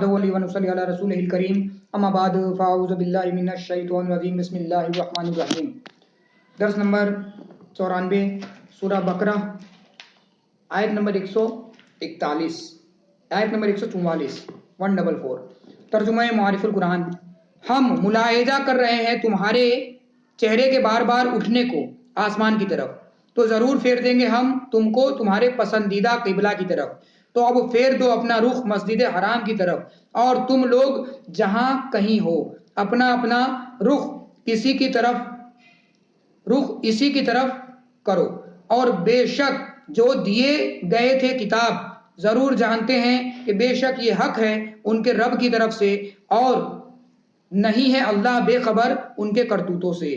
ونصلي على رسوله الكريم اما بعد فاعوذ بالله من الشیطان الرجیم بسم اللہ الرحمن الرحیم۔ درس نمبر 94 سورہ بقرہ آیت نمبر 141 آیت نمبر 144 144۔ ترجمہ معارف القرآن۔ ہم ملاحظہ کر رہے ہیں تمہارے چہرے کے بار بار اٹھنے کو آسمان کی طرف، تو ضرور پھیر دیں گے ہم تم کو تمہارے پسندیدہ قبلہ کی طرف، تو اب پھیر دو اپنا رخ مسجد حرام کی طرف، اور تم لوگ جہاں کہیں ہو اپنا اپنا رخ اسی کی طرف کرو، اور بے شک جو دیے گئے تھے کتاب ضرور جانتے ہیں کہ بے شک یہ حق ہے ان کے رب کی طرف سے، اور نہیں ہے اللہ بے خبر ان کے کرتوتوں سے۔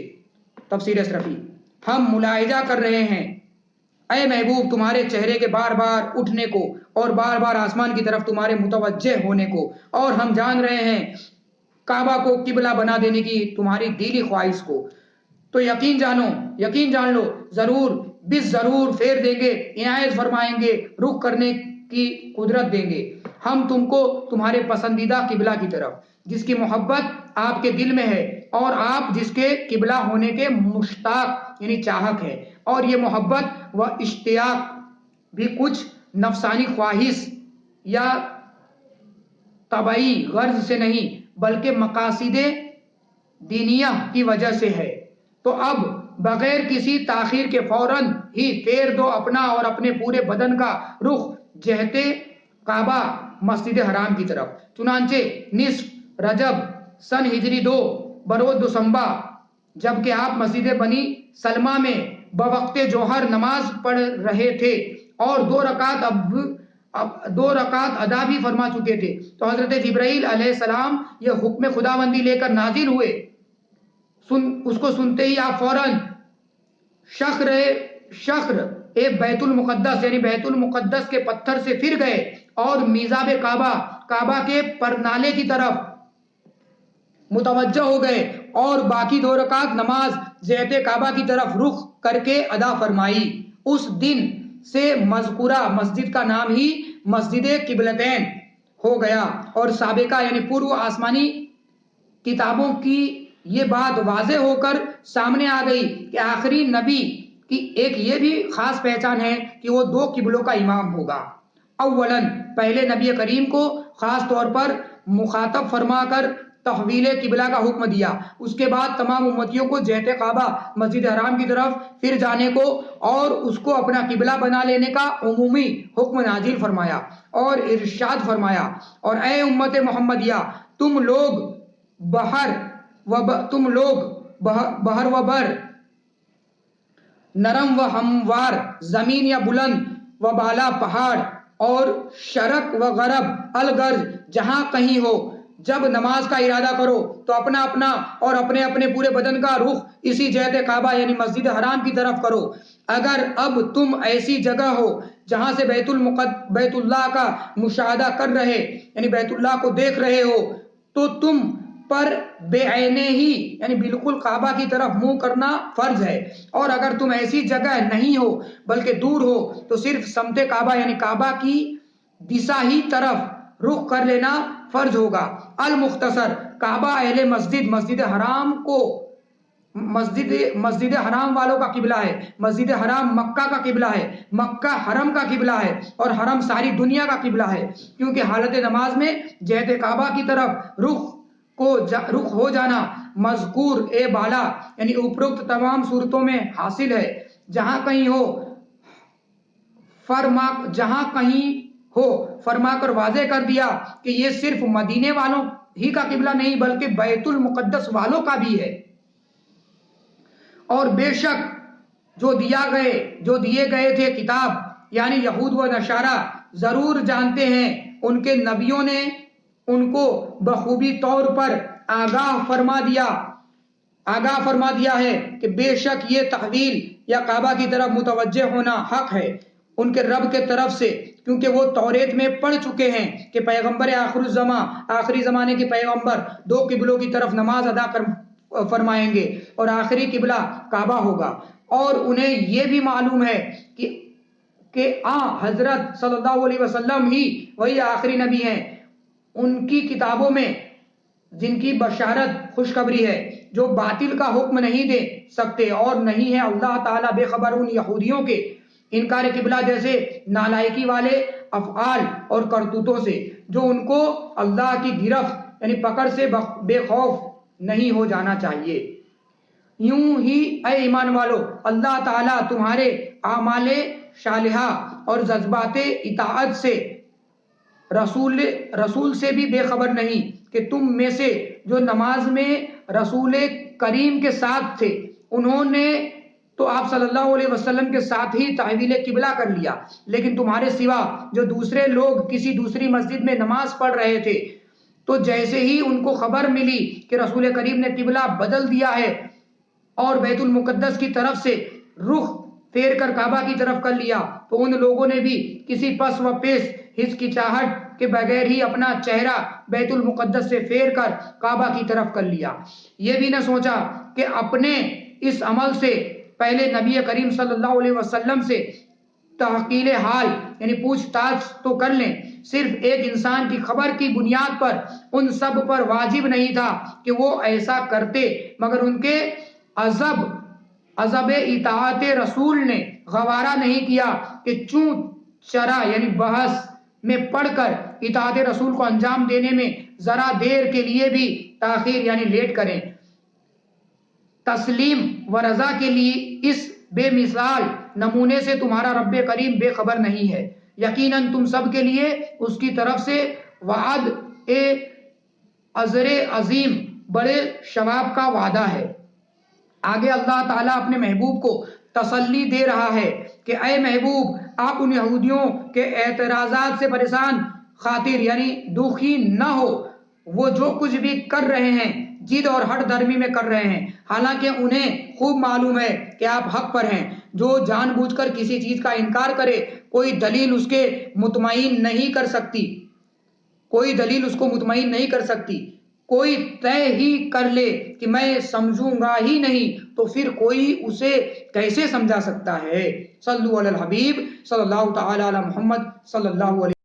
تفسیر اشرفی۔ ہم ملاحظہ کر رہے ہیں اے محبوب تمہارے چہرے کے بار بار اٹھنے کو اور بار بار آسمان کی طرف تمہارے متوجہ ہونے کو، اور ہم جان رہے ہیں کعبہ کو قبلہ بنا دینے کی تمہاری دلی خواہش کو، تو یقین جان لو ضرور پھیر دیں گے، عنایت فرمائیں گے، رخ کرنے کی قدرت دیں گے ہم تم کو تمہارے پسندیدہ قبلہ کی طرف جس کی محبت آپ کے دل میں ہے، اور آپ جس کے قبلہ ہونے کے مشتاق یعنی چاہک ہے، اور یہ محبت و اشتیاق بھی کچھ نفسانی خواہش یا طبعی غرض سے نہیں بلکہ مقاصد دینیہ کی وجہ سے ہے۔ تو اب بغیر کسی تاخیر کے فوراً ہی پھیر دو اپنا اور اپنے پورے بدن کا رخ جہت کعبہ مسجد حرام کی طرف۔ چنانچہ نصف رجب سن ہجری 2 بروز دسمبا جبکہ آپ مسجد بنی سلمہ میں بوقت جوہر نماز پڑھ رہے تھے اور 2 رکعت ادا بھی فرما چکے تھے، تو حضرت جبرائیل علیہ السلام یہ حکم خداوندی لے کر نازل ہوئے۔ اس کو سنتے ہی آپ فوراً شخر بیت المقدس یعنی بیت المقدس کے پتھر سے پھر گئے اور میزاب کعبہ کے پرنالے کی طرف متوجہ ہو گئے، اور باقی 2 رکعت نماز جہت کعبہ کی طرف رخ کر کے ادا فرمائی۔ اس دن سے مذکورہ مسجد کا نام ہی مسجد قبلتین ہو گیا، اور سابقہ یعنی پورو آسمانی کتابوں کی یہ بات واضح ہو کر سامنے آ گئی کہ آخری نبی کی ایک یہ بھی خاص پہچان ہے کہ وہ 2 قبلوں کا امام ہوگا۔ اولاً پہلے نبی کریم کو خاص طور پر مخاطب فرما کر تحویل قبلہ کا حکم دیا، اس کے بعد تمام امتیوں کو جہت کعبہ مسجد حرام کی طرف پھر جانے کو اور اس کو اپنا قبلہ بنا لینے کا عمومی حکم نازل فرمایا، اور ارشاد فرمایا، اور اے امت محمدیہ تم لوگ بحر و بر، نرم و ہموار، زمین یا بلند و بالا پہاڑ، اور شرق و غرب الغرض جہاں کہیں ہو، جب نماز کا ارادہ کرو تو اپنا اور اپنے پورے بدن کا رخ اسی جہت کعبہ یعنی مسجد حرام کی طرف کرو۔ اگر اب تم ایسی جگہ ہو جہاں سے بیت اللہ کا مشاہدہ کر رہے یعنی بیت اللہ کو دیکھ رہے ہو، تو تم پر بے عینے ہی یعنی بالکل کعبہ کی طرف منہ کرنا فرض ہے، اور اگر تم ایسی جگہ نہیں ہو بلکہ دور ہو تو صرف سمت کعبہ یعنی کعبہ کی دشا ہی طرف رخ کر لینا فرض ہوگا۔ المختصر کعبہ اہل مسجد حرام کو مسجد حرام والوں کا قبلہ ہے، مسجد حرام مکہ کا قبلہ ہے، مکہ حرم کا قبلہ ہے، اور حرم ساری دنیا کا قبلہ ہے، کیونکہ حالت نماز میں جہت کعبہ کی طرف رخ ہو جانا مذکور بالا یعنی اوپروکت تمام صورتوں میں حاصل ہے۔ جہاں کہیں ہو فرما کر واضح کر دیا کہ یہ صرف مدینے والوں ہی کا قبلہ نہیں بلکہ بیت المقدس والوں کا بھی ہے، اور بے شک جو دیے گئے تھے کتاب یعنی یہود و نصارہ ضرور جانتے ہیں ان کے نبیوں نے ان کو بخوبی طور پر آگاہ فرما دیا ہے کہ بے شک یہ تحویل یا کعبہ کی طرف متوجہ ہونا حق ہے ان کے رب کے طرف سے، کیونکہ وہ توریت میں پڑھ چکے ہیں کہ پیغمبر آخری زمانے کے پیغمبر 2 قبلوں کی طرف نماز ادا فرمائیں گے، اور آخری قبلہ کعبہ ہوگا، اور انہیں یہ بھی معلوم ہے کہ حضرت صلی اللہ علیہ وسلم ہی وہی آخری نبی ہیں، ان کی کتابوں میں جن کی بشارت خوشخبری ہے، جو باطل کا حکم نہیں دے سکتے، اور نہیں ہے اللہ تعالیٰ بے خبر ان یہودیوں کے انکار قبلہ جیسے نالائکی والے افعال اور کرتوتوں سے، جو ان کو اللہ کی گرفت یعنی پکڑ سے بے خوف نہیں ہو جانا چاہیے۔ یوں ہی اے ایمان والو، اللہ تعالیٰ تمہارے اعمال صالحہ اور جذبات اطاعت سے رسول سے بھی بے خبر نہیں کہ تم میں سے جو نماز میں رسول کریم کے ساتھ تھے، انہوں نے تو آپ صلی اللہ علیہ وسلم کے ساتھ ہی تحویل قبلہ کر لیا، لیکن تمہارے سوا جو دوسرے لوگ کسی دوسری مسجد میں نماز پڑھ رہے تھے، تو جیسے ہی ان کو خبر ملی کہ رسول کریم نے قبلہ بدل دیا ہے اور بیت المقدس کی طرف سے رخ پھیر کر کعبہ کی طرف کر لیا، تو ان لوگوں نے بھی کسی پس و پیش ہچکچاہٹ کے بغیر ہی اپنا چہرہ بیت المقدس سے پھیر کر کعبہ کی طرف کر لیا۔ یہ بھی نہ سوچا کہ اپنے اس عمل سے پہلے نبی کریم صلی اللہ علیہ وسلم سے تحقیق حال یعنی پوچھ تاچھ تو کر لیں۔ صرف ایک انسان کی خبر کی بنیاد پر ان سب پر واجب نہیں تھا کہ وہ ایسا کرتے، مگر ان کے عذب اطاعت رسول نے گوارا نہیں کیا کہ چوں چرا یعنی بحث میں پڑھ کر اطاعت رسول کو انجام دینے میں ذرا دیر کے لیے بھی تاخیر یعنی لیٹ کریں۔ تسلیم و رضا کے لیے اس بے مثال نمونے سے تمہارا رب کریم بے خبر نہیں ہے۔ یقیناً تم سب کے لیے اس کی طرف سے وعد اجر عظیم بڑے ثواب کا وعدہ ہے۔ آگے اللہ تعالیٰ اپنے محبوب کو تسلی دے رہا ہے کہ اے محبوب، آپ ان یہودیوں کے اعتراضات سے پریشان خاطر یعنی دکھی نہ ہو۔ وہ جو کچھ بھی کر رہے ہیں ضد اور ہٹ درمی میں کر رہے ہیں، حالانکہ انہیں خوب معلوم ہے کہ آپ حق پر ہیں۔ جو جان بوجھ کر کسی چیز کا انکار کرے، کوئی دلیل اس کے مطمئن نہیں کر سکتی، کوئی دلیل اس کو مطمئن نہیں کر سکتی۔ کوئی طے ہی کر لے کہ میں سمجھوں گا ہی نہیں، تو پھر کوئی اسے کیسے سمجھا سکتا ہے۔ صلو علی الحبیب صلی اللہ تعالی علی محمد صلی اللہ علیہ